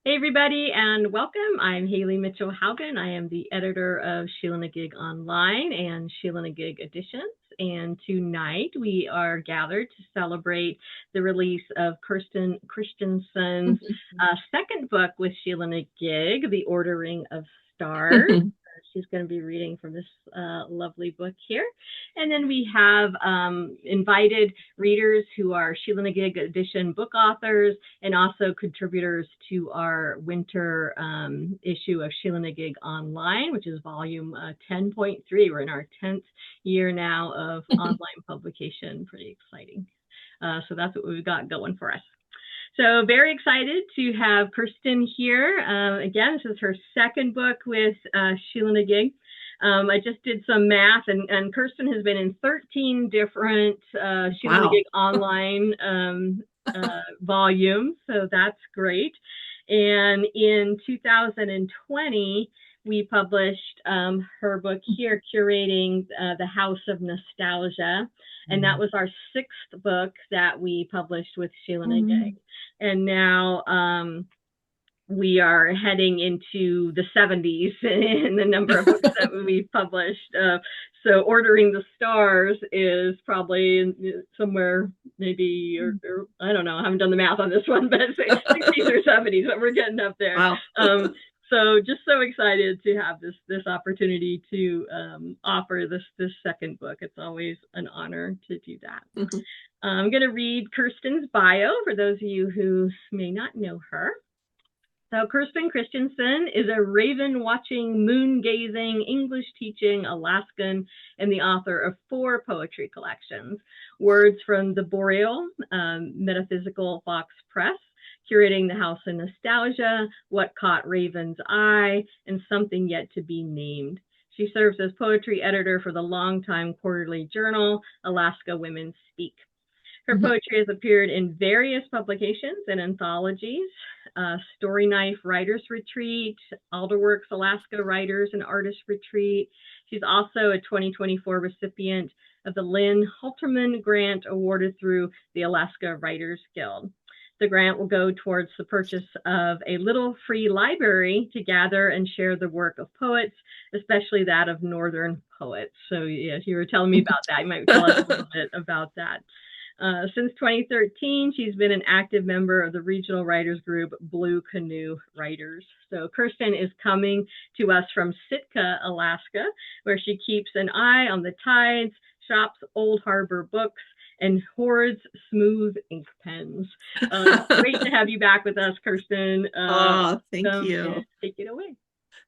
Hey, everybody, and welcome. I'm Hayley Mitchell Haugen. I am the editor of Sheila-Na-Gig Online and Sheila-Na-Gig Editions. And tonight we are gathered to celebrate the release of Kersten Christianson's second book with Sheila-Na-Gig, The Ordering of Stars. She's going to be reading from this lovely book here. And then we have invited readers who are Sheila-Na-Gig edition book authors and also contributors to our winter issue of Sheila-Na-Gig Online, which is volume 10.3. We're in our 10th year now of online publication. Pretty exciting. So that's what we've got going for us. So very excited to have Kersten here. Again, this is her second book with Sheila-Na-Gig. I just did some math, and Kersten has been in 13 different Sheila-Na-Gig online volumes, so that's great. And in 2020, we published her book here, Curating the House of Nostalgia. And that was our sixth book that we published with Sheila-Na-Gig. And now we are heading into the 70s in the number of books that we published. So Ordering the Stars is probably somewhere maybe, or I don't know, I haven't done the math on this one, but say 60s or 70s, but we're getting up there. Wow. So just so excited to have this opportunity to offer this second book. It's always an honor to do that. I'm going to read Kersten's bio for those of you who may not know her. So Kersten Christianson is a raven-watching, moon-gazing, English-teaching Alaskan and the author of 4 poetry collections, Words from the Boreal, Metaphysical Fox Press, Curating the House of Nostalgia, What Caught Raven's Eye, and Something Yet to Be Named. She serves as poetry editor for the longtime quarterly journal, Alaska Women Speak. Her poetry has appeared in various publications and anthologies, Story Knife Writers Retreat, Alderworks Alaska Writers and Artists Retreat. She's also a 2024 recipient of the Lynn Halterman Grant awarded through the Alaska Writers Guild. The grant will go towards the purchase of a little free library to gather and share the work of poets, especially that of Northern poets. So yes, you were telling me about that. You might tell us a little bit about that. Since 2013, she's been an active member of the regional writers group Blue Canoe Writers. So Kersten is coming to us from Sitka, Alaska, where she keeps an eye on the tides, shops Old Harbor books, and hoards smooth ink pens. Great to have you back with us, Kersten. Thank you. Take it away.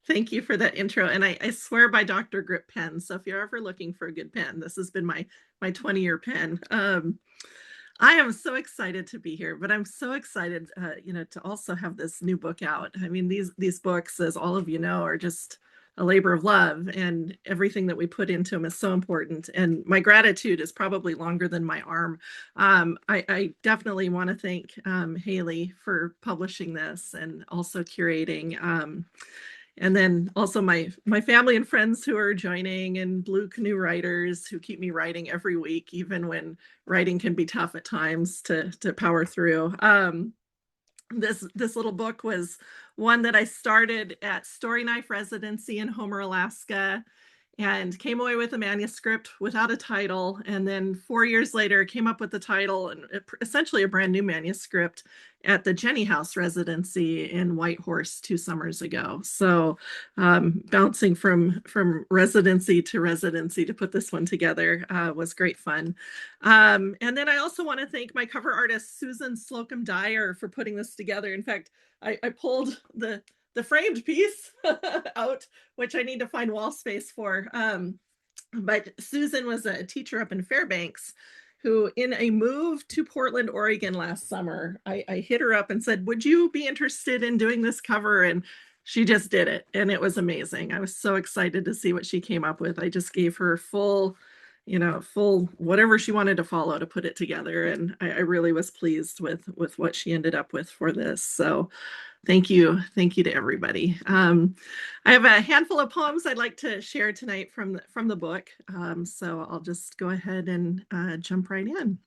Thank you for that intro. And I swear by Dr. Grip pens. So if you're ever looking for a good pen, this has been my 20-year pen. I am so excited to be here, but I'm so excited, to also have this new book out. I mean, these books, as all of you know, are just a labor of love, and everything that we put into them is so important. And my gratitude is probably longer than my arm. I definitely want to thank Hayley for publishing this and also curating. And then also my family and friends who are joining, and Blue Canoe Writers who keep me writing every week, even when writing can be tough at times to power through. This little book was one that I started at Story Knife Residency in Homer, Alaska, and came away with a manuscript without a title. And then 4 years later, came up with the title and essentially a brand new manuscript at the Jenny House Residency in Whitehorse 2 summers ago. So bouncing from residency to put this one together was great fun. And then I also want to thank my cover artist, Susan Slocum Dyer, for putting this together. In fact, I pulled the framed piece out, which I need to find wall space for. But Susan was a teacher up in Fairbanks who, in a move to Portland, Oregon last summer, I hit her up and said, would you be interested in doing this cover? And she just did it. And it was amazing. I was so excited to see what she came up with. I just gave her full whatever she wanted to follow to put it together. And I really was pleased with what she ended up with for this. So thank you to everybody. I have a handful of poems I'd like to share tonight from the book. So I'll just go ahead and jump right in.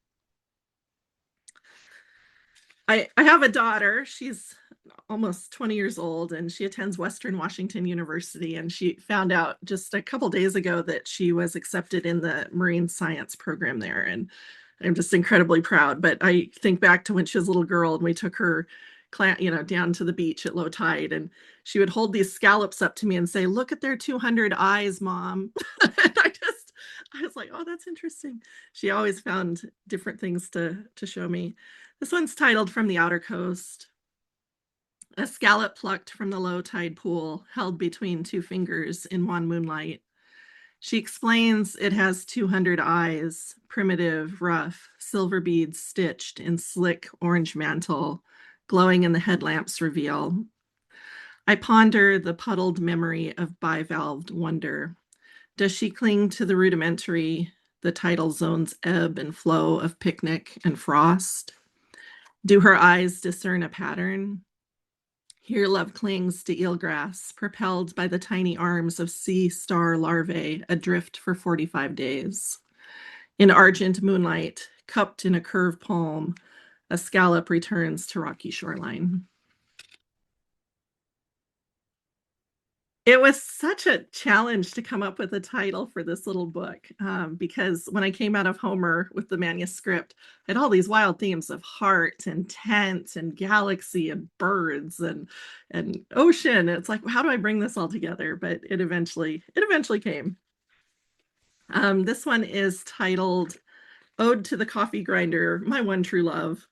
I have a daughter. She's almost 20 years old, and she attends Western Washington University, and she found out just a couple days ago that she was accepted in the marine science program there, and I'm just incredibly proud. But I think back to when she was a little girl and we took her down to the beach at low tide, and she would hold these scallops up to me and say, "Look at their 200 eyes, Mom." And I was like, "Oh, that's interesting." She always found different things to show me. This one's titled "From the Outer Coast." A scallop plucked from the low tide pool, held between two fingers in wan moonlight. She explains it has 200 eyes, primitive, rough, silver beads stitched in slick orange mantle, glowing in the headlamp's reveal. I ponder the puddled memory of bivalved wonder. Does she cling to the rudimentary, the tidal zone's ebb and flow of picnic and frost? Do her eyes discern a pattern? Here love clings to eelgrass, propelled by the tiny arms of sea star larvae adrift for 45 days. In argent moonlight, cupped in a curved palm, a scallop returns to rocky shoreline. It was such a challenge to come up with a title for this little book, because when I came out of Homer with the manuscript, I had all these wild themes of heart and tent and galaxy and birds and ocean. It's like, how do I bring this all together? But it eventually came. This one is titled "Ode to the Coffee Grinder, My One True Love."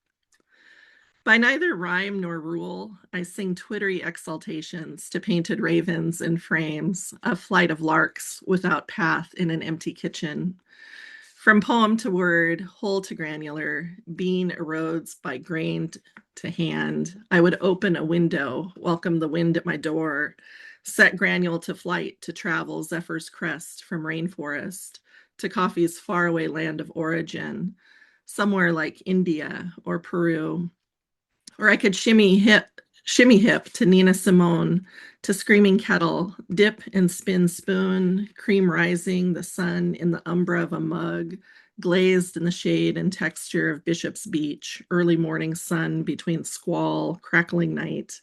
By neither rhyme nor rule, I sing twittery exaltations to painted ravens in frames, a flight of larks without path in an empty kitchen. From poem to word, whole to granular, bean erodes by grain to hand. I would open a window, welcome the wind at my door, set granule to flight to travel Zephyr's crest from rainforest to coffee's faraway land of origin, somewhere like India or Peru. Or I could shimmy hip to Nina Simone, to Screaming Kettle, dip and spin spoon, cream rising, the sun in the umbra of a mug, glazed in the shade and texture of Bishop's Beach, early morning sun between squall, crackling night.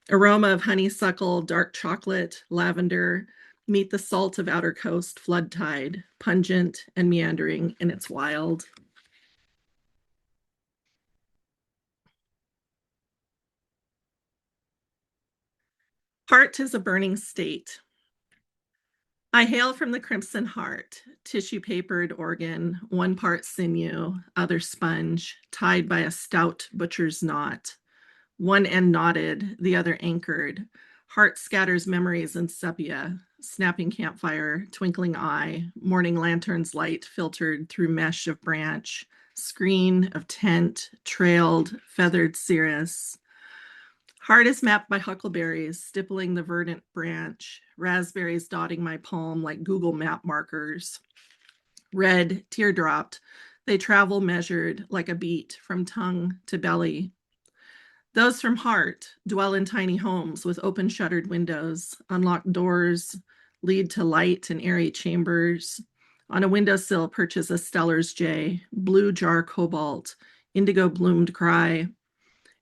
Aroma of honeysuckle, dark chocolate, lavender, meet the salt of outer coast flood tide, pungent and meandering in its wild. Heart is a burning state. I hail from the crimson heart, tissue-papered organ, one part sinew, other sponge, tied by a stout butcher's knot. One end knotted, the other anchored. Heart scatters memories in sepia, snapping campfire, twinkling eye, morning lantern's light filtered through mesh of branch, screen of tent, trailed, feathered cirrus. Heart is mapped by huckleberries, stippling the verdant branch, raspberries dotting my palm like Google Map markers. Red, teardropped, they travel measured like a beat from tongue to belly. Those from heart dwell in tiny homes with open shuttered windows, unlocked doors, lead to light and airy chambers. On a windowsill perches a Steller's jay, blue jar cobalt, indigo bloomed cry.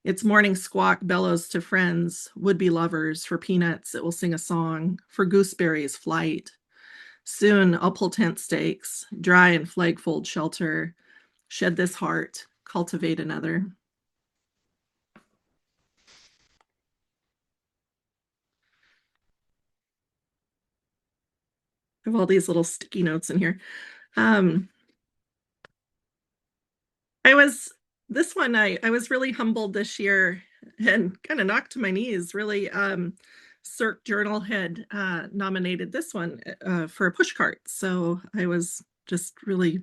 Its morning squawk bellows to friends, would-be lovers. For peanuts, it will sing a song. For gooseberries, flight. Soon, I'll pull tent stakes, dry and flagfold shelter. Shed this heart, cultivate another. I have all these little sticky notes in here. I was really humbled this year and kind of knocked to my knees, really. Circ Journal had nominated this one for a pushcart. So I was just really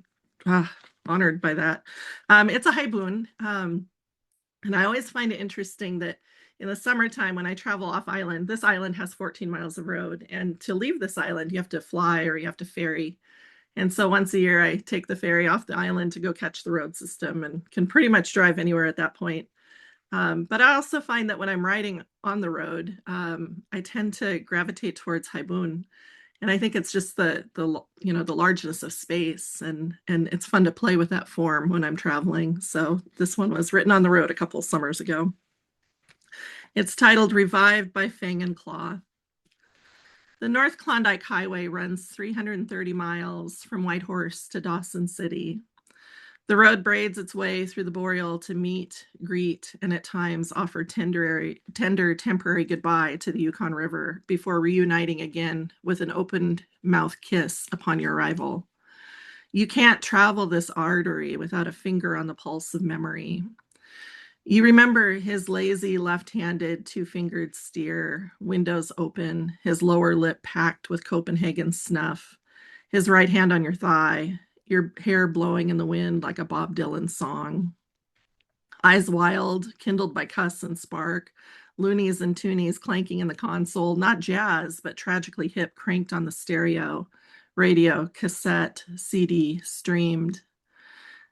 honored by that. It's a haibun. And I always find it interesting that in the summertime when I travel off island, this island has 14 miles of road. And to leave this island, you have to fly or you have to ferry. And so once a year, I take the ferry off the island to go catch the road system and can pretty much drive anywhere at that point. But I also find that when I'm riding on the road, I tend to gravitate towards haibun. And I think it's just the largeness of space, and it's fun to play with that form when I'm traveling. So this one was written on the road a couple summers ago. It's titled Revived by Fang and Claw. The North Klondike Highway runs 330 miles from Whitehorse to Dawson City. The road braids its way through the boreal to meet, greet, and at times offer tender temporary goodbye to the Yukon River before reuniting again with an opened mouth kiss upon your arrival. You can't travel this artery without a finger on the pulse of memory. You remember his lazy left-handed two-fingered steer, windows open, his lower lip packed with Copenhagen snuff, his right hand on your thigh, your hair blowing in the wind like a Bob Dylan song. Eyes wild, kindled by cuss and spark, loonies and toonies clanking in the console, not jazz, but tragically hip cranked on the stereo, radio, cassette, CD, streamed.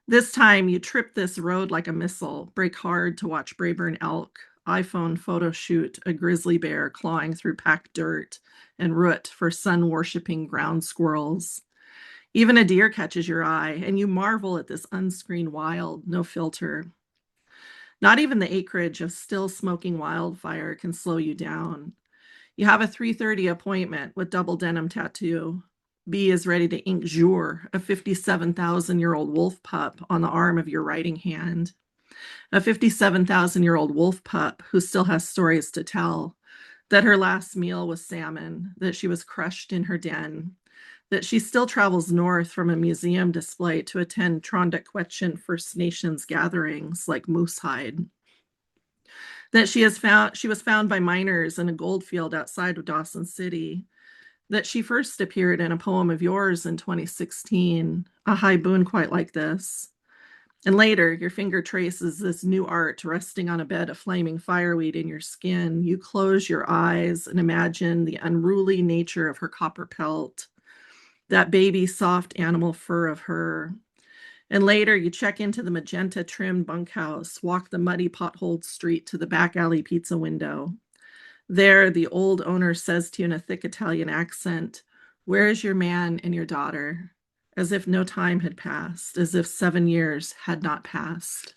This time you trip this road like a missile, brake hard to watch Brayburn elk, iPhone photo shoot a grizzly bear clawing through packed dirt, and root for sun-worshipping ground squirrels. Even a deer catches your eye, and you marvel at this unscreened wild, no filter. Not even the acreage of still smoking wildfire can slow you down. You have a 3:30 appointment with double denim tattoo. B is ready to ink Jour, a 57,000-year-old wolf pup, on the arm of your writing hand. A 57,000-year-old wolf pup who still has stories to tell, that her last meal was salmon, that she was crushed in her den, that she still travels north from a museum display to attend Trondequetchin First Nations gatherings like Moosehide. That she was found by miners in a gold field outside of Dawson City. That she first appeared in a poem of yours in 2016, a high boon quite like this. And later, your finger traces this new art resting on a bed of flaming fireweed in your skin. You close your eyes and imagine the unruly nature of her copper pelt, that baby soft animal fur of her. And later, you check into the magenta-trimmed bunkhouse, walk the muddy potholed street to the back alley pizza window. There, the old owner says to you in a thick Italian accent, "Where is your man and your daughter?" As if no time had passed, as if 7 years had not passed.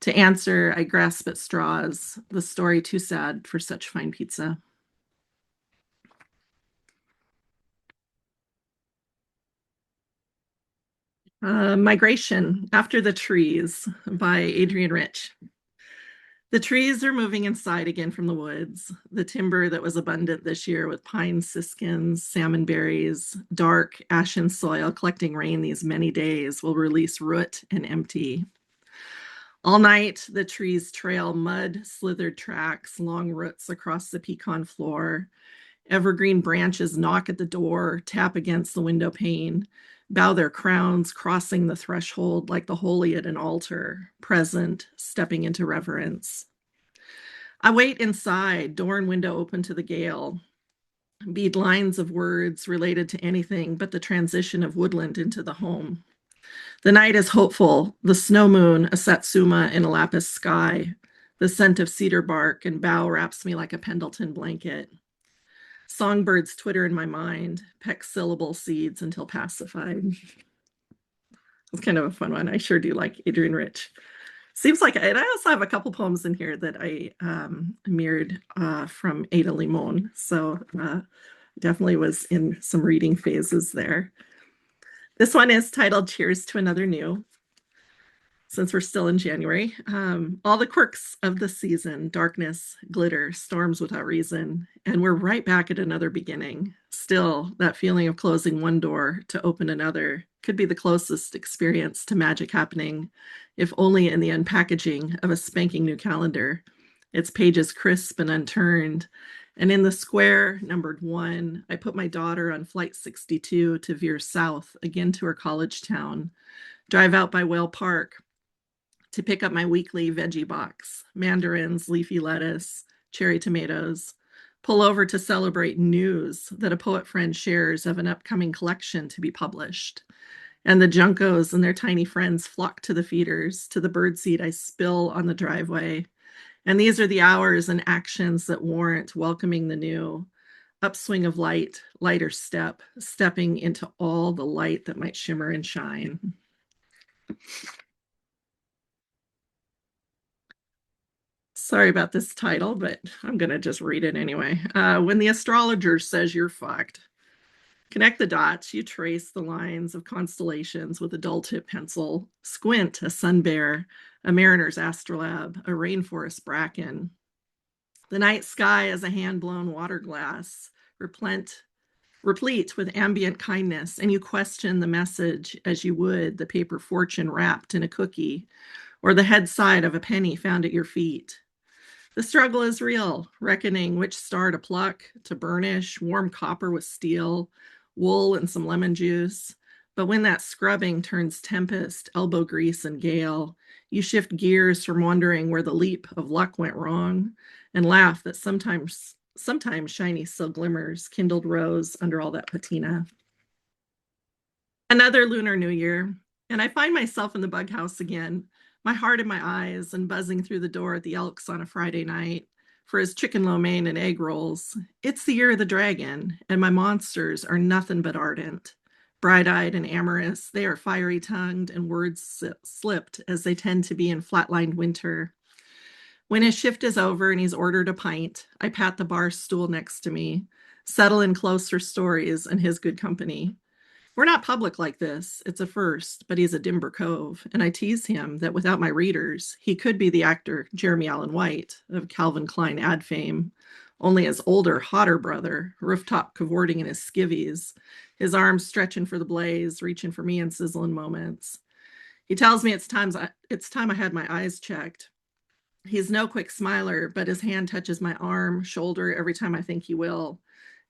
To answer, I grasp at straws, the story too sad for such fine pizza. Migration After the Trees by Adrienne Rich. The trees are moving inside again from the woods, the timber that was abundant this year with pine siskins, salmon berries, dark, ashen soil collecting rain these many days will release root and empty. All night, the trees trail mud-slithered tracks, long roots across the pecan floor. Evergreen branches knock at the door, tap against the window pane, bow their crowns, crossing the threshold like the holy at an altar, present, stepping into reverence. I wait inside, door and window open to the gale, bead lines of words related to anything but the transition of woodland into the home. The night is hopeful, the snow moon, a satsuma in a lapis sky. The scent of cedar bark and bough wraps me like a Pendleton blanket. Songbirds twitter in my mind, peck syllable seeds until pacified. It's kind of a fun one. I sure do like Adrienne Rich. Seems like, and I also have a couple poems in here that I mirrored from Ada Limon. So definitely was in some reading phases there. This one is titled Cheers to Another New. Since we're still in January, all the quirks of the season, darkness, glitter, storms without reason, and we're right back at another beginning. Still, that feeling of closing one door to open another could be the closest experience to magic happening, if only in the unpackaging of a spanking new calendar, its pages crisp and unturned. And in the square numbered 1, I put my daughter on flight 62 to veer south, again to her college town, drive out by Whale Park, to pick up my weekly veggie box, mandarins, leafy lettuce, cherry tomatoes, pull over to celebrate news that a poet friend shares of an upcoming collection to be published. And the Juncos and their tiny friends flock to the feeders, to the birdseed I spill on the driveway. And these are the hours and actions that warrant welcoming the new. Upswing of light, lighter step, stepping into all the light that might shimmer and shine. Sorry about this title, but I'm going to just read it anyway. When the astrologer says you're fucked, connect the dots, you trace the lines of constellations with a dull tip pencil, squint a sun bear, a mariner's astrolabe, a rainforest bracken. The night sky is a hand-blown water glass, replete with ambient kindness, and you question the message as you would the paper fortune wrapped in a cookie or the head side of a penny found at your feet. The struggle is real, reckoning which star to pluck, to burnish, warm copper with steel, wool and some lemon juice. But when that scrubbing turns tempest, elbow grease, and gale, you shift gears from wondering where the leap of luck went wrong and laugh that sometimes shiny silk glimmers kindled rose under all that patina. Another Lunar New Year, and I find myself in the bug house again, my heart in my eyes and buzzing through the door at the Elks on a Friday night for his chicken lo mein and egg rolls. It's the year of the dragon, and my monsters are nothing but ardent. Bright-eyed and amorous, they are fiery-tongued and words slipped as they tend to be in flatlined winter. When his shift is over and he's ordered a pint, I pat the bar stool next to me, settle in close for stories and his good company. We're not public like this. It's a first, but he's a Dimber Cove, and I tease him that without my readers, he could be the actor Jeremy Allen White of Calvin Klein ad fame, only his older, hotter brother, rooftop cavorting in his skivvies, his arms stretching for the blaze, reaching for me in sizzling moments. He tells me it's time I had my eyes checked. He's no quick smiler, but his hand touches my arm, shoulder every time I think he will.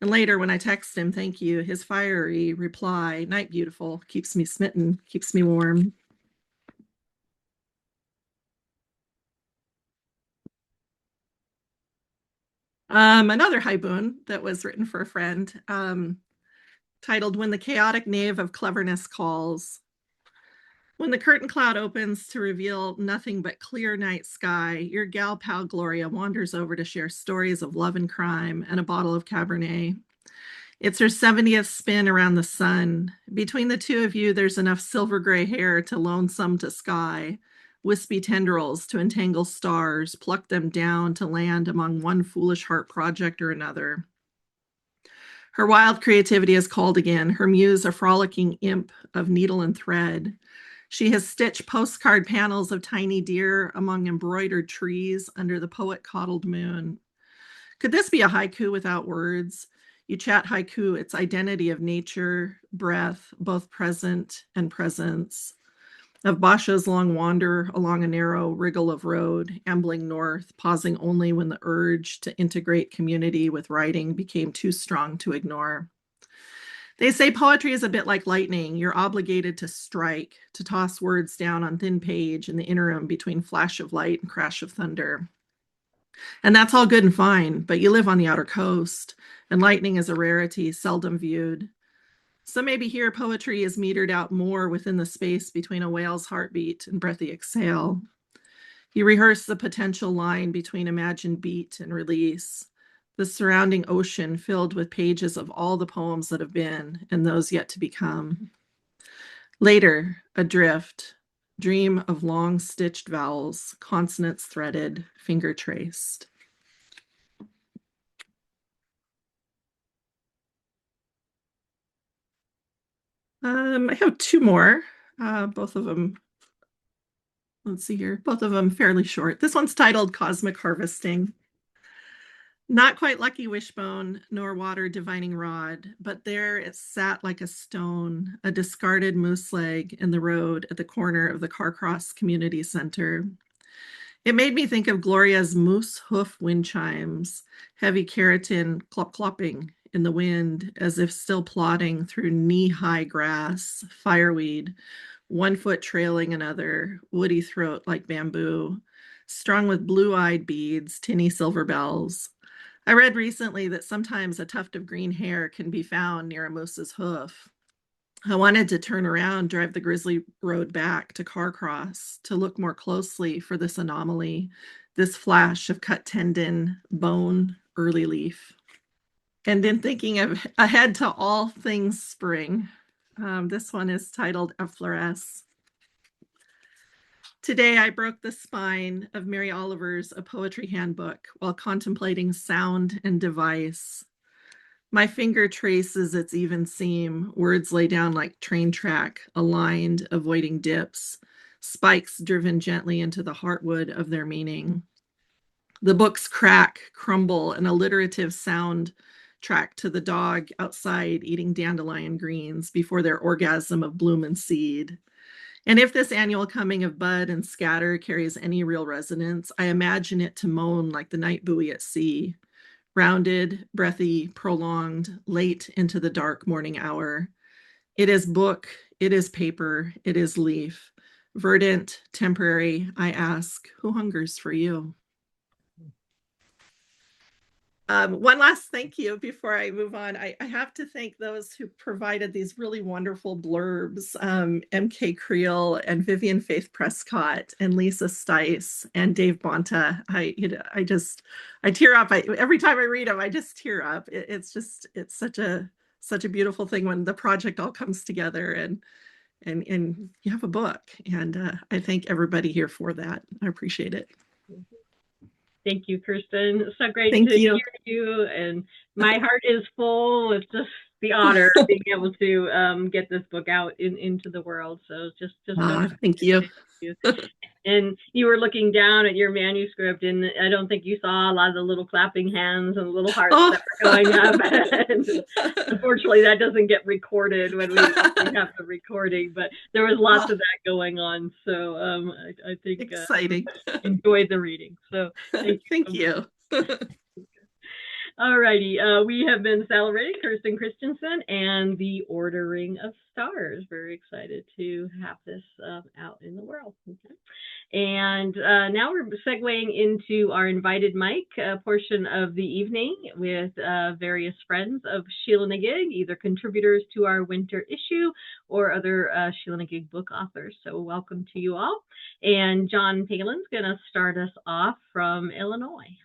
And later, when I text him, thank you, his fiery reply, night beautiful, keeps me smitten, keeps me warm. Another haibun that was written for a friend, titled When the Chaotic Knave of Cleverness Calls. When the curtain cloud opens to reveal nothing but clear night sky, your gal pal Gloria wanders over to share stories of love and crime and a bottle of Cabernet. It's her 70th spin around the sun. Between the two of you, there's enough silver gray hair to lonesome to sky, wispy tendrils to entangle stars, pluck them down to land among one foolish heart project or another. Her wild creativity is called again, her muse a frolicking imp of needle and thread. She has stitched postcard panels of tiny deer among embroidered trees under the poet-coddled moon. Could this be a haiku without words? You chat haiku, its identity of nature, breath, both present and presence, of Basha's long wander along a narrow wriggle of road, ambling north, pausing only when the urge to integrate community with writing became too strong to ignore. They say poetry is a bit like lightning. You're obligated to strike, to toss words down on thin page in the interim between flash of light and crash of thunder. And that's all good and fine, but you live on the outer coast, and lightning is a rarity, seldom viewed. So maybe here poetry is metered out more within the space between a whale's heartbeat and breathy exhale. You rehearse the potential line between imagined beat and release, the surrounding ocean filled with pages of all the poems that have been and those yet to become. Later, adrift, dream of long stitched vowels, consonants threaded, finger traced. I have two more, both of them, let's see here, both of them fairly short. This one's titled Cosmic Harvesting. Not quite lucky wishbone, nor water divining rod, but there it sat like a stone, a discarded moose leg in the road at the corner of the Carcross Community Center. It made me think of Gloria's moose hoof wind chimes, heavy keratin clop-clopping in the wind, as if still plodding through knee-high grass, fireweed, 1 foot trailing another, woody throat like bamboo, strung with blue-eyed beads, tinny silver bells. I read recently that sometimes a tuft of green hair can be found near a moose's hoof. I wanted to turn around, drive the Grizzly Road back to Carcross to look more closely for this anomaly, this flash of cut tendon, bone, early leaf. And then thinking of ahead to all things spring. This one is titled Effloresce. Today, I broke the spine of Mary Oliver's A Poetry Handbook while contemplating sound and device. My finger traces its even seam. Words lay down like train track, aligned, avoiding dips, spikes driven gently into the heartwood of their meaning. The books crack, crumble, an alliterative sound track to the dog outside eating dandelion greens before their orgasm of bloom and seed. And if this annual coming of bud and scatter carries any real resonance, I imagine it to moan like the night buoy at sea, rounded, breathy, prolonged, late into the dark morning hour. It is book, it is paper, it is leaf. Verdant, temporary, I ask, who hungers for you? One last thank you before I move on. I have to thank those who provided these really wonderful blurbs, MK CREEL and Vivian Faith Prescott and Lisa Stice and Dave Bonta. I tear up. Every time I read them, I just tear up. It's such a beautiful thing when the project all comes together and you have a book. And I thank everybody here for that. I appreciate it. Thank you, Kersten. So great to hear you. And my heart is full with just the honor of being able to get this book out into the world. So just thank you. And you were looking down at your manuscript, and I don't think you saw a lot of the little clapping hands and the little hearts that were going up. And unfortunately, that doesn't get recorded when we have the recording, but there was lots of that going on. So I think exciting. Enjoyed the reading. So thank you. All righty. We have been celebrating Kersten Christianson and the Ordering of Stars. Very excited to have this out in the world. Okay. And now we're segueing into our invited mic portion of the evening with various friends of Sheila-Na-Gig, either contributors to our winter issue or other Sheila-Na-Gig book authors. So welcome to you all. And John Palen's going to start us off from Illinois.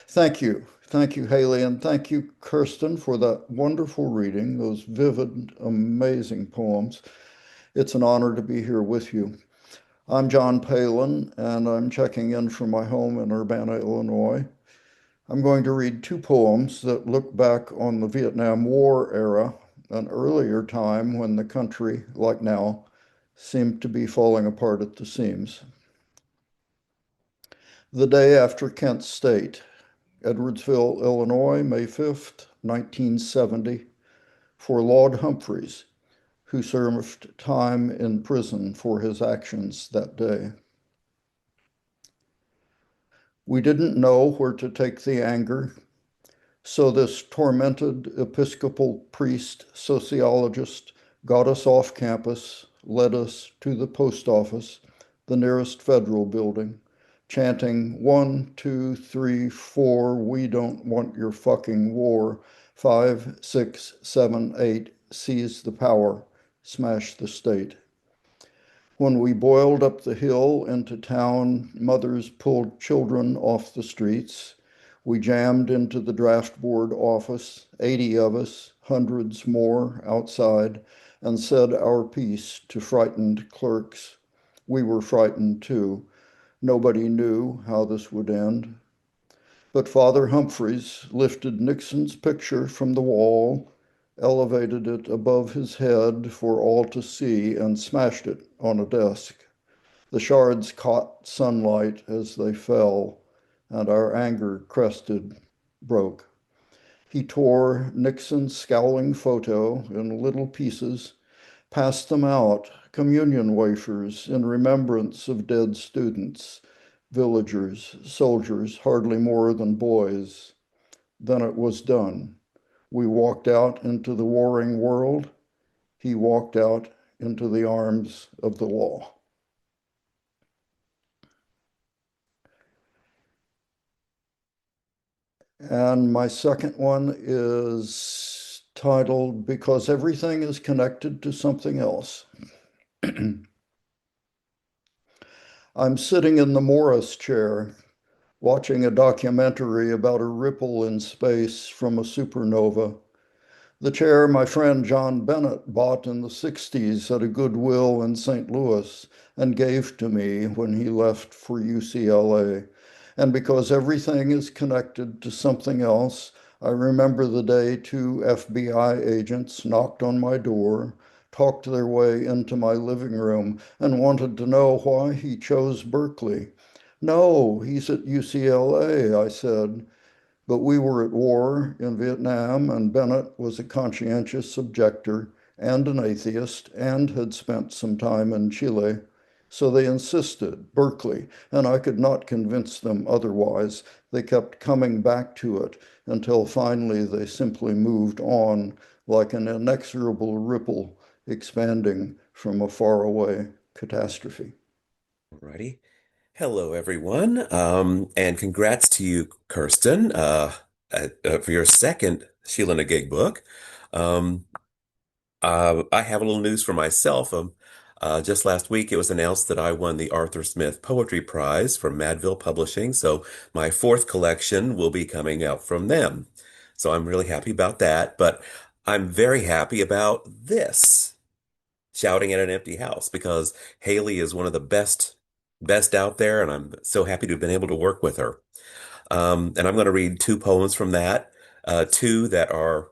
Thank you. Thank you, Hayley, and thank you, Kersten, for that wonderful reading, those vivid, amazing poems. It's an honor to be here with you. I'm John Palen, and I'm checking in from my home in Urbana, Illinois. I'm going to read two poems that look back on the Vietnam War era, an earlier time when the country, like now, seemed to be falling apart at the seams. The day after Kent State, Edwardsville, Illinois, May 5th, 1970, for Lord Humphreys, who served time in prison for his actions that day. We didn't know where to take the anger, so this tormented Episcopal priest sociologist got us off campus, led us to the post office, the nearest federal building, chanting 1, 2, 3, 4, we don't want your fucking war, 5, 6, 7, 8, seize the power, smash the state. When we boiled up the hill into town, mothers pulled children off the streets. We jammed into the draft board office, 80 of us, hundreds more outside, and said our piece to frightened clerks. We were frightened too. Nobody knew how this would end. But Father Humphreys lifted Nixon's picture from the wall, elevated it above his head for all to see, and smashed it on a desk. The shards caught sunlight as they fell, and our anger crested, broke. He tore Nixon's scowling photo in little pieces, passed them out, communion wafers in remembrance of dead students, villagers, soldiers, hardly more than boys. Then it was done. We walked out into the warring world. He walked out into the arms of the law. And my second one is titled Because Everything is Connected to Something Else. I'm sitting in the Morris chair, watching a documentary about a ripple in space from a supernova. The chair my friend John Bennett bought in the 60s at a Goodwill in St. Louis and gave to me when he left for UCLA. And because everything is connected to something else, I remember the day two FBI agents knocked on my door, talked their way into my living room, and wanted to know why he chose Berkeley. No, he's at UCLA, I said. But we were at war in Vietnam, and Bennett was a conscientious objector and an atheist and had spent some time in Chile. So they insisted, Berkeley, and I could not convince them otherwise. They kept coming back to it until finally they simply moved on like an inexorable ripple expanding from a faraway catastrophe. Alrighty. Hello, everyone. And congrats to you, Kirsten, for your second Sheila-Na-Gig book. Um, I have a little news for myself. Just last week, it was announced that I won the Arthur Smith Poetry Prize from Madville Publishing. So my fourth collection will be coming out from them. So I'm really happy about that. But I'm very happy about this, Shouting at an Empty House, because Hayley is one of the best out there, and I'm so happy to have been able to work with her. And I'm going to read two poems from that, two that are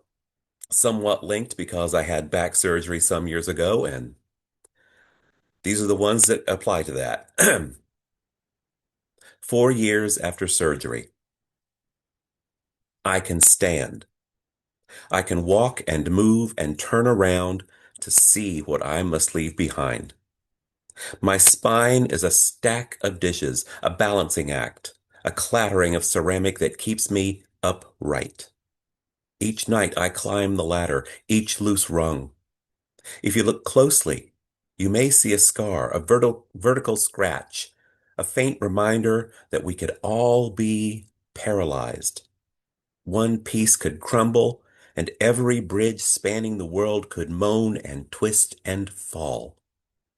somewhat linked because I had back surgery some years ago, and these are the ones that apply to that. 4 years after surgery, I can stand. I can walk and move and turn around to see what I must leave behind. My spine is a stack of dishes, a balancing act, a clattering of ceramic that keeps me upright. Each night I climb the ladder, each loose rung. If you look closely, you may see a scar, a vertical scratch, a faint reminder that we could all be paralyzed. One piece could crumble, and every bridge spanning the world could moan and twist and fall.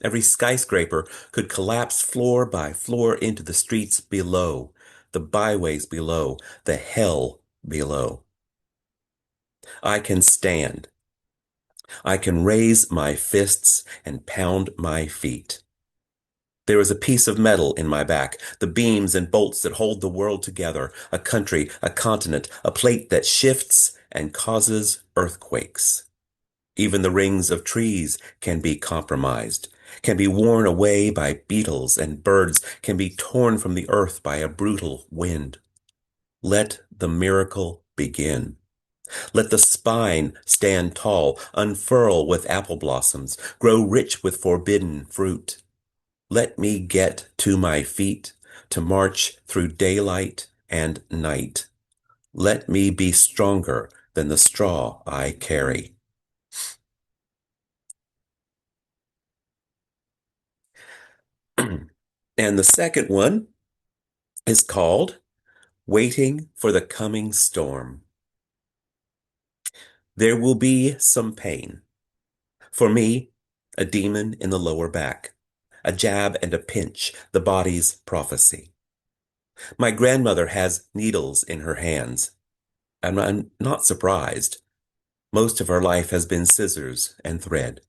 Every skyscraper could collapse floor by floor into the streets below, the byways below, the hell below. I can stand. I can raise my fists and pound my feet. There is a piece of metal in my back, the beams and bolts that hold the world together, a country, a continent, a plate that shifts and causes earthquakes. Even the rings of trees can be compromised, can be worn away by beetles and birds, can be torn from the earth by a brutal wind. Let the miracle begin. Let the spine stand tall, unfurl with apple blossoms, grow rich with forbidden fruit. Let me get to my feet to march through daylight and night. Let me be stronger than the straw I carry. And the second one is called Waiting for the Coming Storm. There will be some pain. For me, a demon in the lower back, a jab and a pinch, the body's prophecy. My grandmother has needles in her hands, and I'm not surprised. Most of her life has been scissors and thread.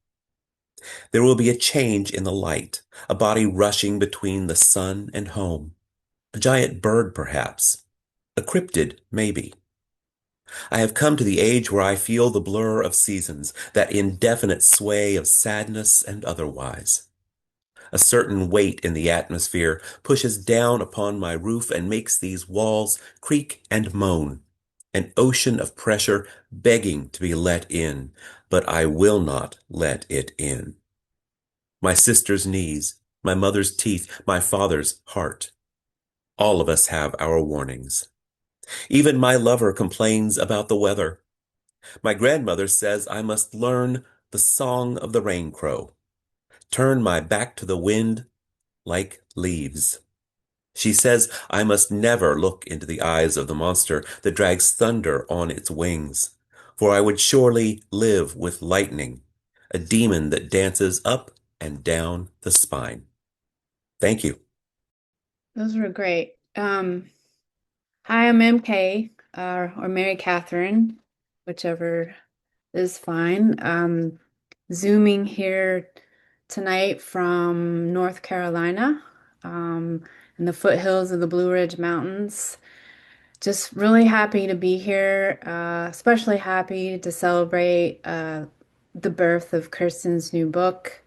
There will be a change in the light, a body rushing between the sun and home. A giant bird, perhaps. A cryptid, maybe. I have come to the age where I feel the blur of seasons, that indefinite sway of sadness and otherwise. A certain weight in the atmosphere pushes down upon my roof and makes these walls creak and moan. An ocean of pressure begging to be let in, but I will not let it in. My sister's knees, my mother's teeth, my father's heart. All of us have our warnings. Even my lover complains about the weather. My grandmother says I must learn the song of the rain crow, turn my back to the wind like leaves. She says I must never look into the eyes of the monster that drags thunder on its wings, for I would surely live with lightning, a demon that dances up and down the spine. Thank you. Those were great. Hi, I'm MK, or Mary Catherine, whichever is fine. Zooming here tonight from North Carolina, in the foothills of the Blue Ridge Mountains. Just really happy to be here, especially happy to celebrate the birth of Kirsten's new book.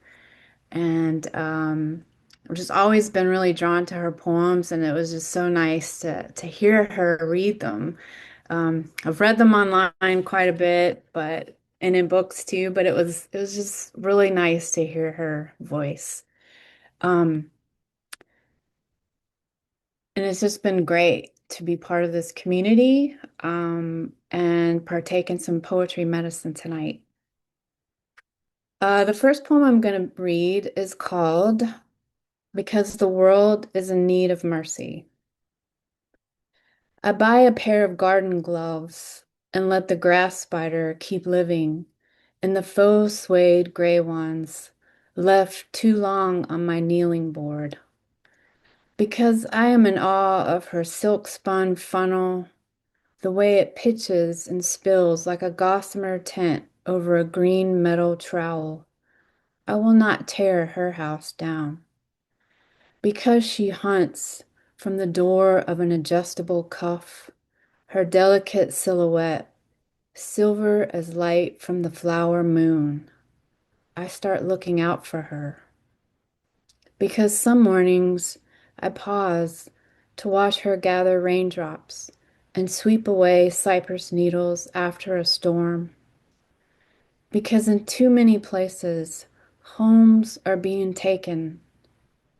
And I've just always been really drawn to her poems, and it was just so nice to hear her read them. I've read them online quite a bit, but and in books too, but it was just really nice to hear her voice. Um, and it's just been great to be part of this community, and partake in some poetry medicine tonight. The first poem I'm going to read is called Because the World is in Need of Mercy. I buy a pair of garden gloves and let the grass spider keep living in the faux suede gray ones left too long on my kneeling board. Because I am in awe of her silk-spun funnel, the way it pitches and spills like a gossamer tent over a green metal trowel. I will not tear her house down. Because she hunts from the door of an adjustable cuff, her delicate silhouette, silver as light from the flower moon, I start looking out for her. Because some mornings I pause to watch her gather raindrops and sweep away cypress needles after a storm. Because in too many places, homes are being taken,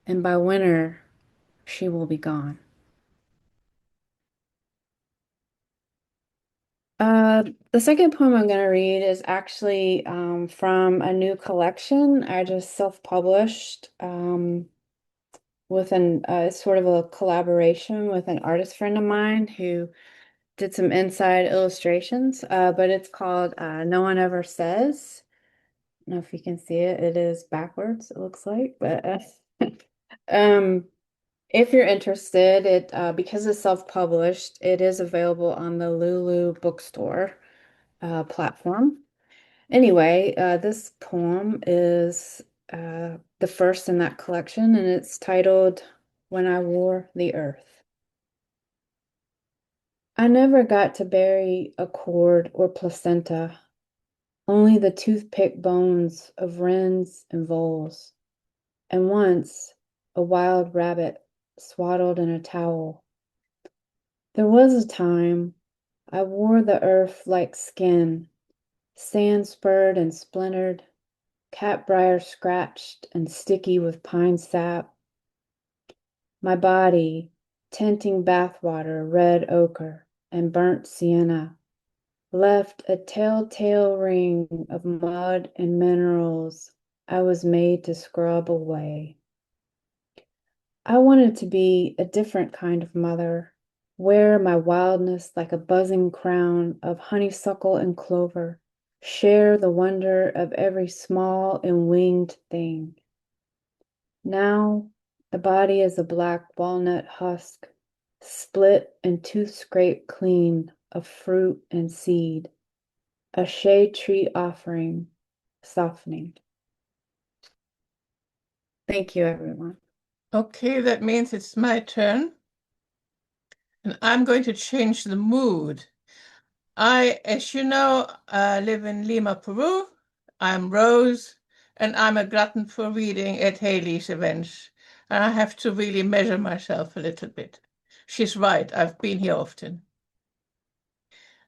and by winter, she will be gone. The second poem I'm going to read is actually from a new collection I just self-published with sort of a collaboration with an artist friend of mine who did some inside illustrations, but it's called No One Ever Says. I don't know if you can see it. It is backwards, it looks like, but if you're interested, because it's self-published, it is available on the Lulu bookstore platform. Anyway, this poem is the first in that collection, and it's titled When I Wore the Earth. I never got to bury a cord or placenta, only the toothpick bones of wrens and voles, and once a wild rabbit swaddled in a towel. There was a time I wore the earth like skin, sand-spurred and splintered, catbrier scratched and sticky with pine sap. My body, tinting bathwater red ochre and burnt sienna, left a telltale ring of mud and minerals I was made to scrub away. I wanted to be a different kind of mother, wear my wildness like a buzzing crown of honeysuckle and clover, share the wonder of every small and winged thing. Now, the body is a black walnut husk, split and tooth-scraped clean of fruit and seed, a shade tree offering, softening. Thank you, everyone. Okay, that means it's my turn. And I'm going to change the mood. As you know, live in Lima, Peru. I'm Rose, and I'm a glutton for reading at Hayley's events. And I have to really measure myself a little bit. She's right, I've been here often.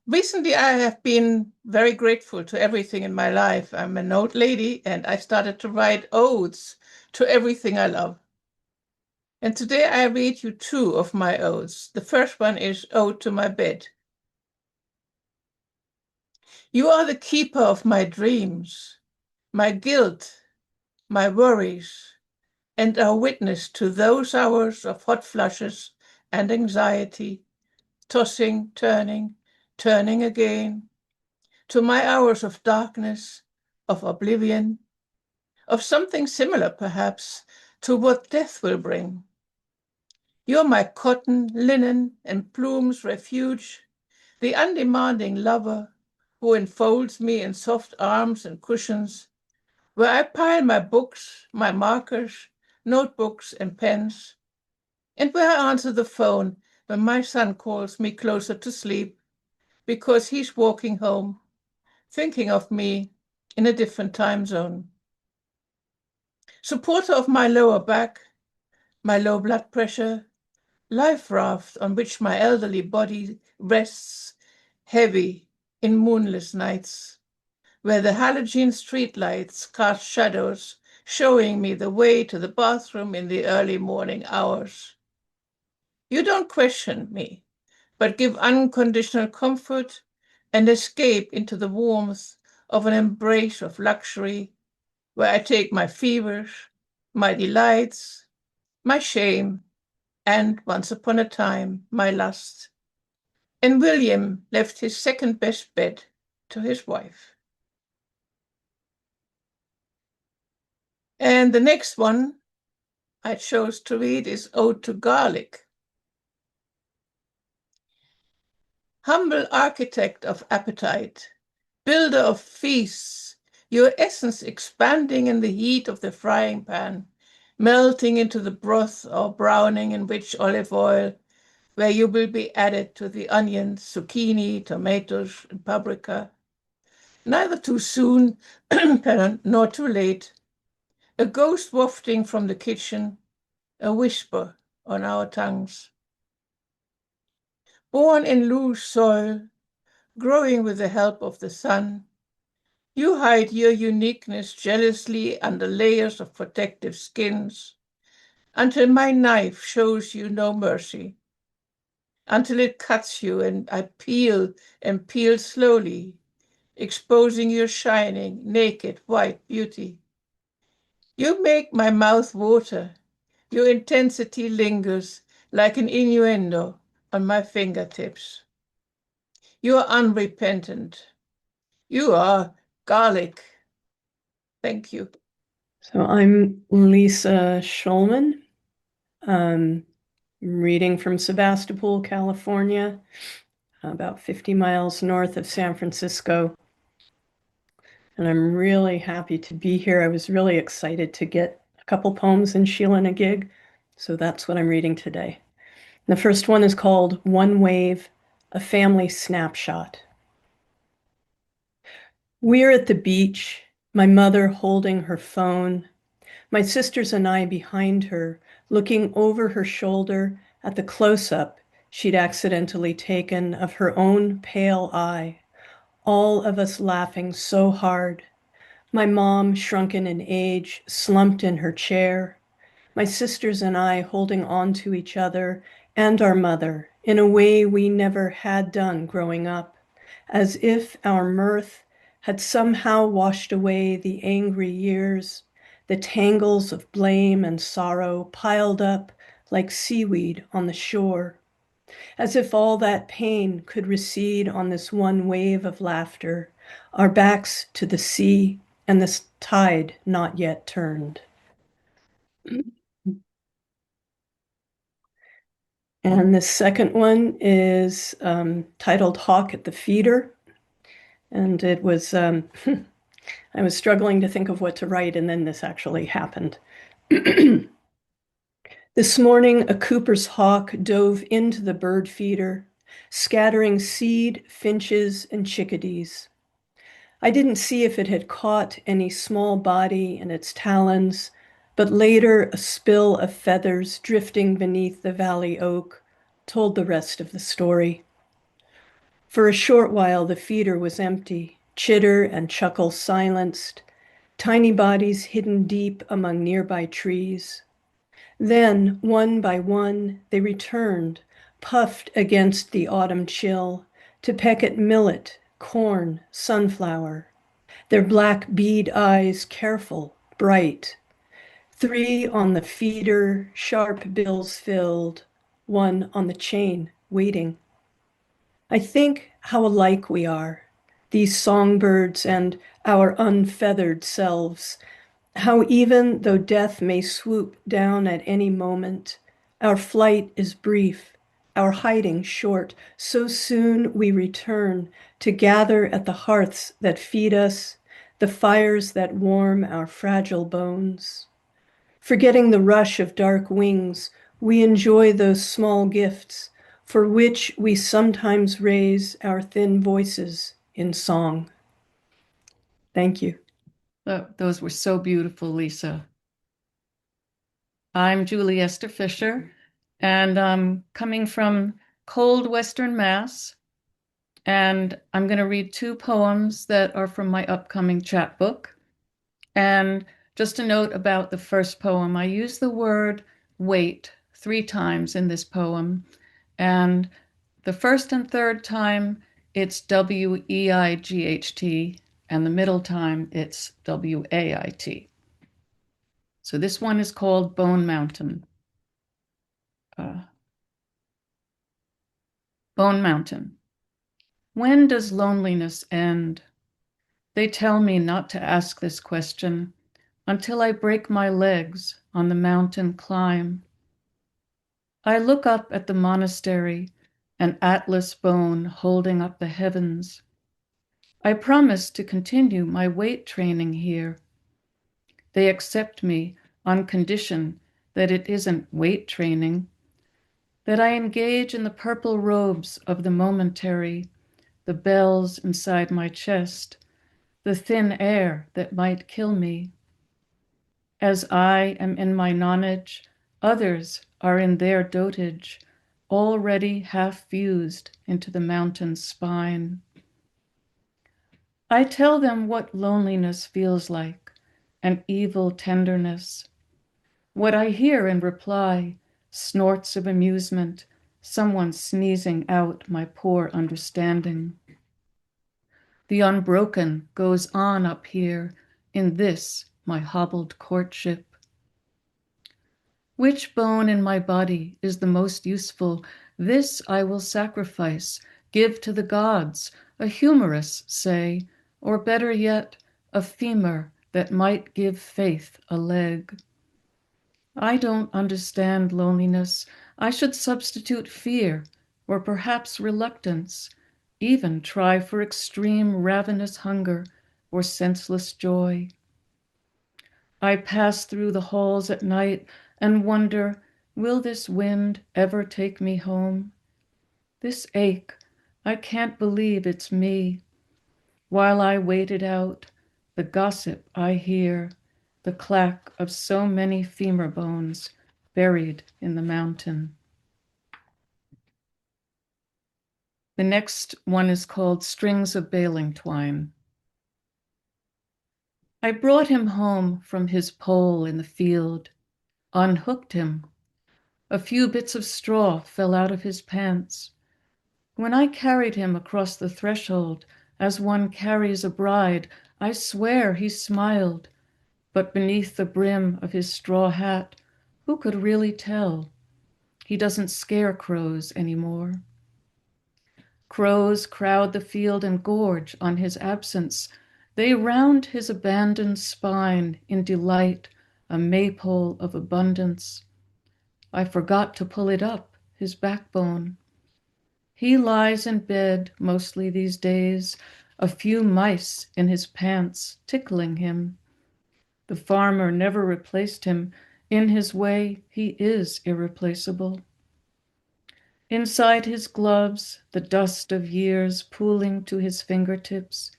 Recently, I have been very grateful to everything in my life. I'm a note lady, and I started to write odes to everything I love. And today I read you two of my odes. The first one is Ode to My Bed. You are the keeper of my dreams, my guilt, my worries, and are witness to those hours of hot flushes and anxiety, tossing, turning again, to my hours of darkness, of oblivion, of something similar perhaps to what death will bring. You're my cotton, linen, and plumes refuge, the undemanding lover who enfolds me in soft arms and cushions, where I pile my books, my markers, notebooks, and pens, and where I answer the phone when my son calls me closer to sleep because he's walking home, thinking of me in a different time zone. Supporter of my lower back, my low blood pressure, life raft on which my elderly body rests heavy in moonless nights, where the halogen streetlights cast shadows, showing me the way to the bathroom in the early morning hours. You don't question me, but give unconditional comfort and escape into the warmth of an embrace of luxury, where I take my fevers, my delights, my shame, and once upon a time, my lust. And William left his second best bed to his wife. And the next one I chose to read is Ode to Garlic. Humble architect of appetite, builder of feasts, your essence expanding in the heat of the frying pan, melting into the broth or browning in rich olive oil, where you will be added to the onions, zucchini, tomatoes, and paprika. Neither too soon nor too late. A ghost wafting from the kitchen, a whisper on our tongues. Born in loose soil, growing with the help of the sun, you hide your uniqueness jealously under layers of protective skins, until my knife shows you no mercy, until it cuts you and I peel and peel slowly, exposing your shining, naked, white beauty. You make my mouth water. Your intensity lingers like an innuendo on my fingertips. You are unrepentant. You are garlic. Thank you. So I'm Lisa Shulman, reading from Sebastopol, California, about 50 miles north of San Francisco. And I'm really happy to be here. I was really excited to get a couple poems in Sheila-Na-Gig, so that's what I'm reading today. The first one is called One Wave, a Family Snapshot. We're at the beach, my mother holding her phone, my sisters and I behind her, looking over her shoulder at the close-up she'd accidentally taken of her own pale eye, all of us laughing so hard. My mom, shrunken in age, slumped in her chair. My sisters and I holding on to each other and our mother in a way we never had done growing up, as if our mirth had somehow washed away the angry years, the tangles of blame and sorrow piled up like seaweed on the shore, as if all that pain could recede on this one wave of laughter, our backs to the sea and the tide not yet turned. And the second one is titled Hawk at the Feeder. And it was, I was struggling to think of what to write, and then this actually happened. This morning, a Cooper's hawk dove into the bird feeder, scattering seed, finches, and chickadees. I didn't see if it had caught any small body in its talons, but later a spill of feathers drifting beneath the valley oak told the rest of the story. For a short while, the feeder was empty, chitter and chuckle silenced, tiny bodies hidden deep among nearby trees. Then, one by one, they returned, puffed against the autumn chill, to peck at millet, corn, sunflower, their black bead eyes careful, bright. 3 on the feeder, sharp bills filled, 1 on the chain, waiting. I think how alike we are, these songbirds and our unfeathered selves, how even though death may swoop down at any moment, our flight is brief, our hiding short. So soon we return to gather at the hearths that feed us, the fires that warm our fragile bones. Forgetting the rush of dark wings, we enjoy those small gifts for which we sometimes raise our thin voices in song. Thank you. Those were so beautiful, Lisa. I'm Julie Esther Fisher, and I'm coming from cold Western Mass, and I'm going to read 2 poems that are from my upcoming chapbook. And just a note about the first poem, I use the word wait 3 times in this poem, and the first and third time it's W-E-I-G-H-T, and the middle time it's W-A-I-T. So this one is called Bone Mountain. Bone Mountain. When does loneliness end? They tell me not to ask this question until I break my legs on the mountain climb. I look up at the monastery, an atlas bone holding up the heavens. I promise to continue my weight training here. They accept me on condition that it isn't weight training, that I engage in the purple robes of the momentary, the bells inside my chest, the thin air that might kill me. As I am in my nonage, others are in their dotage, already half fused into the mountain's spine. I tell them what loneliness feels like, an evil tenderness. What I hear in reply, snorts of amusement, someone sneezing out my poor understanding. The unbroken goes on up here in this, my hobbled courtship. Which bone in my body is the most useful? This I will sacrifice, give to the gods, a humerus, say, or better yet, a femur that might give faith a leg. I don't understand loneliness. I should substitute fear, or perhaps reluctance, even try for extreme ravenous hunger or senseless joy. I pass through the halls at night and wonder, will this wind ever take me home? This ache, I can't believe it's me. While I wait it out, the gossip I hear, the clack of so many femur bones buried in the mountain. The next one is called Strings of Baling Twine. I brought him home from his pole in the field, unhooked him. A few bits of straw fell out of his pants. When I carried him across the threshold, as one carries a bride, I swear he smiled, but beneath the brim of his straw hat, who could really tell? He doesn't scare crows anymore. Crows crowd the field and gorge on his absence. They round his abandoned spine in delight, a maypole of abundance. I forgot to pull it up, his backbone. He lies in bed mostly these days, a few mice in his pants tickling him. The farmer never replaced him. In his way, he is irreplaceable. Inside his gloves, the dust of years pooling to his fingertips.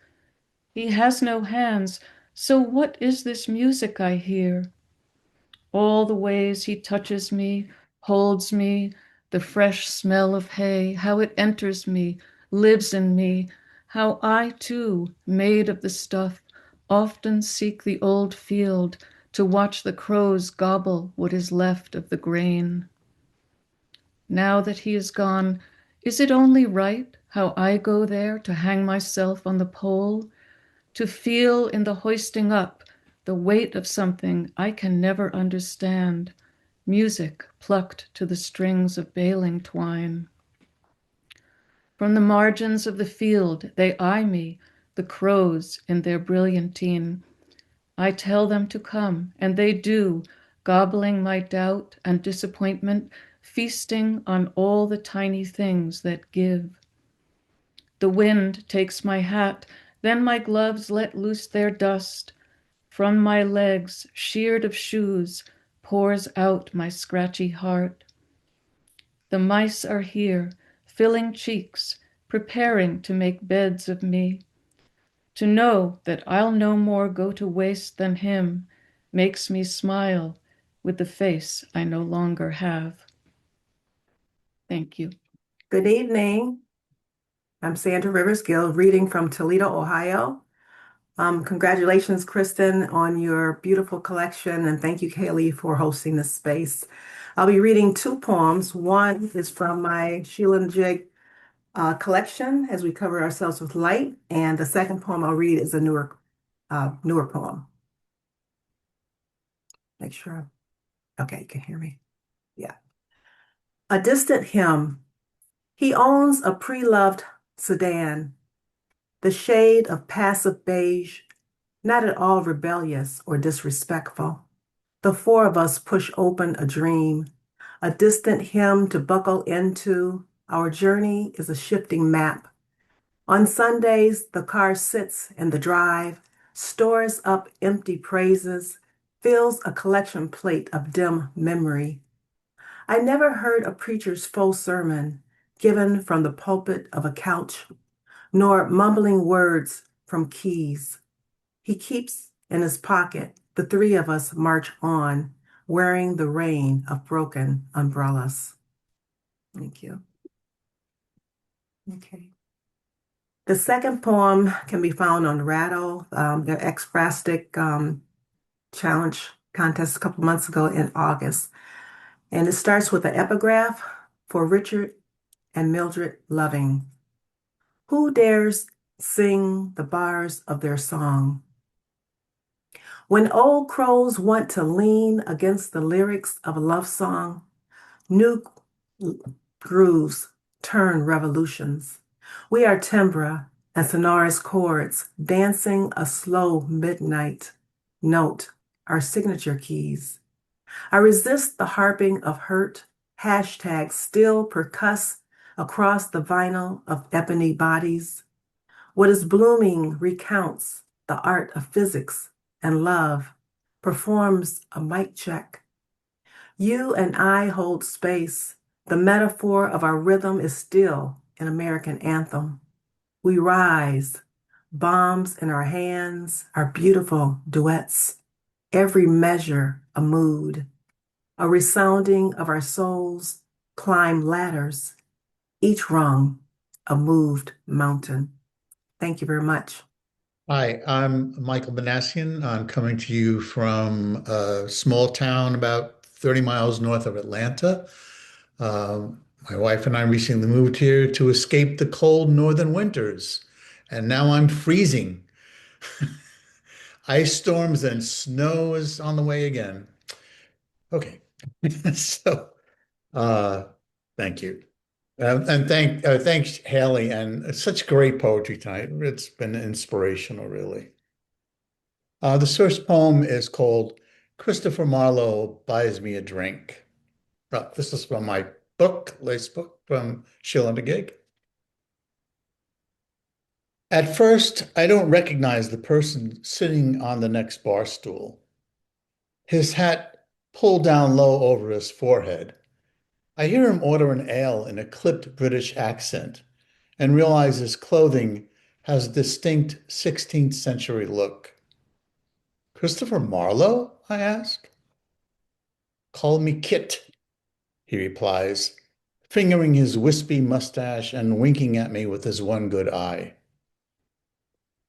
He has no hands, so what is this music I hear? All the ways he touches me, holds me, the fresh smell of hay, how it enters me, lives in me, how I too, made of the stuff, often seek the old field to watch the crows gobble what is left of the grain. Now that he is gone, is it only right how I go there to hang myself on the pole, to feel in the hoisting up the weight of something I can never understand, music plucked to the strings of baling twine? From the margins of the field they eye me, the crows in their brilliantine. I tell them to come, and they do, gobbling my doubt and disappointment, feasting on all the tiny things that give. The wind takes my hat, then my gloves let loose their dust. From my legs, sheared of shoes, pours out my scratchy heart. The mice are here, filling cheeks, preparing to make beds of me. To know that I'll no more go to waste than him makes me smile with the face I no longer have. Thank you. Good evening. I'm Sandra RIVERS-GILL, reading from Toledo, Ohio. Congratulations, Kristen, on your beautiful collection, and thank you, Hayley, for hosting this space. I'll be reading two poems. One is from my Sheila-Na-Gig collection, As We Cover Ourselves with Light, and the second poem I'll read is a newer poem. Make sure. Okay, you can hear me. Yeah. A distant hymn. He owns a pre-loved sedan, the shade of passive beige, not at all rebellious or disrespectful. The four of us push open a dream, a distant hymn to buckle into. Our journey is a shifting map. On Sundays, the car sits in the drive, stores up empty praises, fills a collection plate of dim memory. I never heard a preacher's faux sermon given from the pulpit of a couch, nor mumbling words from keys. He keeps in his pocket. The three of us march on, wearing the rain of broken umbrellas. Thank you. Okay. The second poem can be found on Rattle, their Ekphrastic challenge contest a couple months ago in August. And it starts with an epigraph for Richard and Mildred Loving. Who dares sing the bars of their song? When old crows want to lean against the lyrics of a love song, new grooves turn revolutions. We are timbra and sonorous chords dancing a slow midnight note, our signature keys. I resist the harping of hurt, hashtags still percuss across the vinyl of ebony bodies. What is blooming recounts the art of physics and love, performs a mic check. You and I hold space. The metaphor of our rhythm is still an American anthem. We rise, bombs in our hands, our beautiful duets, every measure a mood, a resounding of our souls, climb ladders, each rung a moved mountain. Thank you very much. Hi, I'm Michael MINASSIAN. I'm coming to you from a small town about 30 miles north of Atlanta. My wife and I recently moved here to escape the cold northern winters, and now I'm freezing. Ice storms and snow is on the way again. Okay, so thank you. And thanks, Hayley, and such great poetry tonight. It's been inspirational, really. The first poem is called Christopher Marlowe Buys Me a Drink. This is from my book, Lace Book, from Sheila-Na-Gig. At first, I don't recognize the person sitting on the next bar stool. His hat pulled down low over his forehead. I hear him order an ale in a clipped British accent and realize his clothing has a distinct 16th century look. Christopher Marlowe? I ask. Call me Kit, he replies, fingering his wispy mustache and winking at me with his one good eye.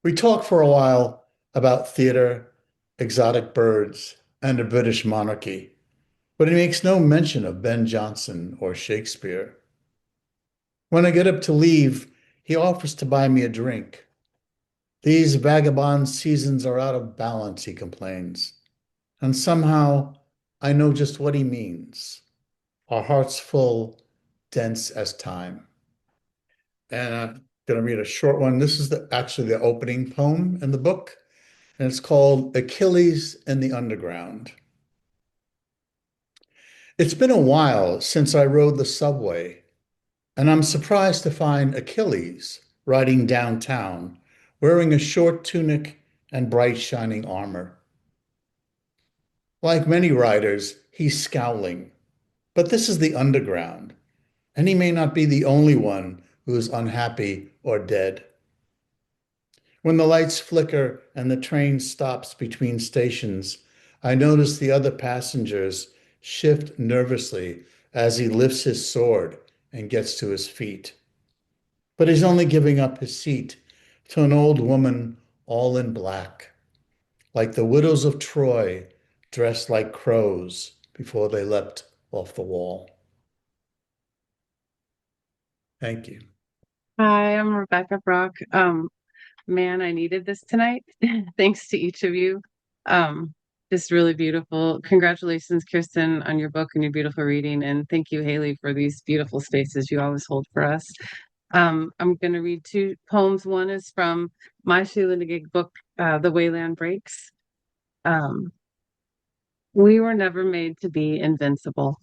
We talk for a while about theater, exotic birds, and the British monarchy, but he makes no mention of Ben Jonson or Shakespeare. When I get up to leave, he offers to buy me a drink. These vagabond seasons are out of balance, he complains. And somehow I know just what he means. Our hearts full, dense as time. And I'm going to read a short one. This is actually the opening poem in the book, and it's called Achilles in the Underground. It's been a while since I rode the subway, and I'm surprised to find Achilles riding downtown, wearing a short tunic and bright shining armor. Like many riders, he's scowling, but this is the underground, and he may not be the only one who is unhappy or dead. When the lights flicker and the train stops between stations, I notice the other passengers shift nervously as he lifts his sword and gets to his feet. But he's only giving up his seat to an old woman all in black, like the widows of Troy dressed like crows before they leapt off the wall. Thank you. Hi, I'm Rebecca Brock. Man, I needed this tonight. Thanks to each of you. Just really beautiful. Congratulations, Kirsten, on your book and your beautiful reading. And thank you, Hayley, for these beautiful spaces you always hold for us. I'm going to read two poems. One is from my Sheila-Na-Gig book, The Wayland Breaks. We were never made to be invincible.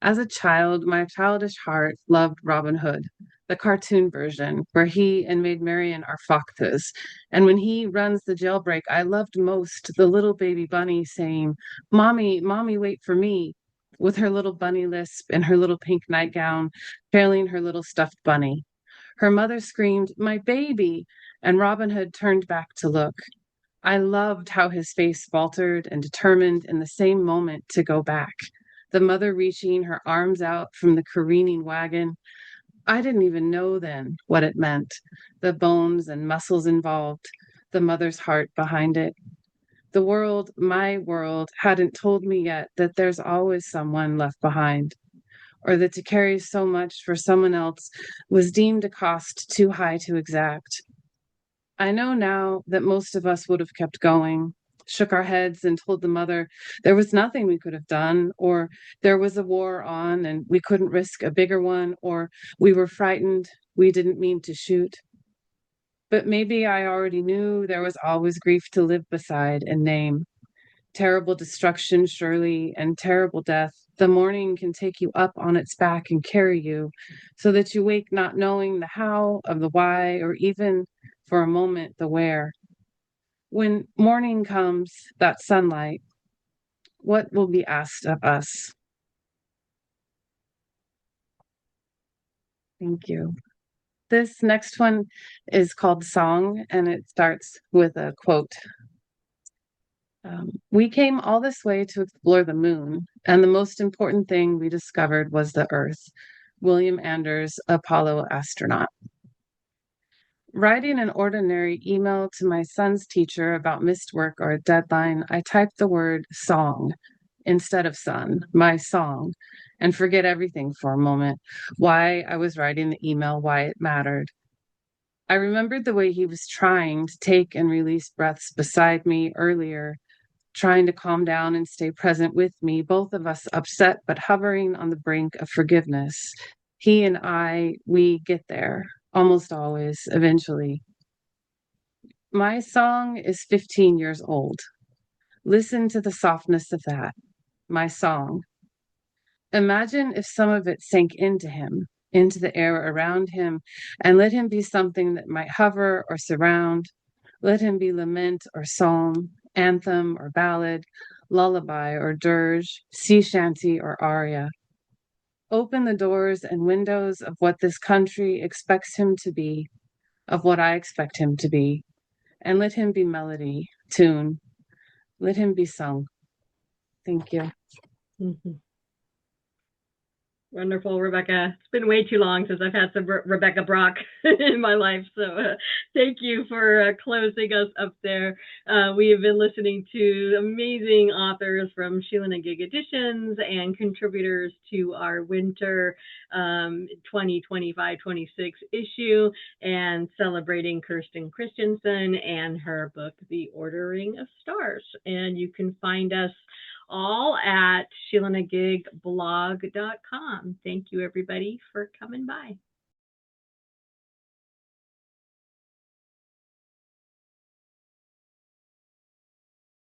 As a child, my childish heart loved Robin Hood, the cartoon version, where he and Maid Marian are foxes. And when he runs the jailbreak, I loved most the little baby bunny saying, "Mommy, Mommy, wait for me," with her little bunny lisp and her little pink nightgown, trailing her little stuffed bunny. Her mother screamed, "My baby," and Robin Hood turned back to look. I loved how his face faltered and determined in the same moment to go back. The mother reaching her arms out from the careening wagon. I didn't even know then what it meant, the bones and muscles involved, the mother's heart behind it. The world, my world, hadn't told me yet that there's always someone left behind, or that to carry so much for someone else was deemed a cost too high to exact. I know now that most of us would have kept going, shook our heads and told the mother there was nothing we could have done, or there was a war on and we couldn't risk a bigger one, or we were frightened, we didn't mean to shoot. But maybe I already knew there was always grief to live beside and name. Terrible destruction, surely, and terrible death. The morning can take you up on its back and carry you, so that you wake not knowing the how of the why, or even, for a moment, the where. When morning comes, that sunlight, what will be asked of us? Thank you. This next one is called Song, and it starts with a quote. We came all this way to explore the moon, and the most important thing we discovered was the Earth. William Anders, Apollo astronaut. Writing an ordinary email to my son's teacher about missed work or a deadline, I typed the word song instead of son, my song, and forget everything for a moment, why I was writing the email, why it mattered. I remembered the way he was trying to take and release breaths beside me earlier, trying to calm down and stay present with me, both of us upset but hovering on the brink of forgiveness. He and I, we get there. Almost always, eventually. My song is 15 years old. Listen to the softness of that. My song. Imagine if some of it sank into him, into the air around him, and let him be something that might hover or surround. Let him be lament or psalm, anthem or ballad, lullaby or dirge, sea shanty or aria. Open the doors and windows of what this country expects him to be, of what I expect him to be, and let him be melody, tune. Let him be sung. Thank you. Mm-hmm. Wonderful, Rebecca. It's been way too long since I've had some Rebecca Brock in my life. So thank you for closing us up there. We have been listening to amazing authors from Sheila-Na-Gig Editions and contributors to our winter 2025-26 issue, and celebrating Kersten Christianson and her book, The Ordering of Stars. And you can find us all at Sheila-Na-Gig blog.com. Thank you, everybody, for coming by.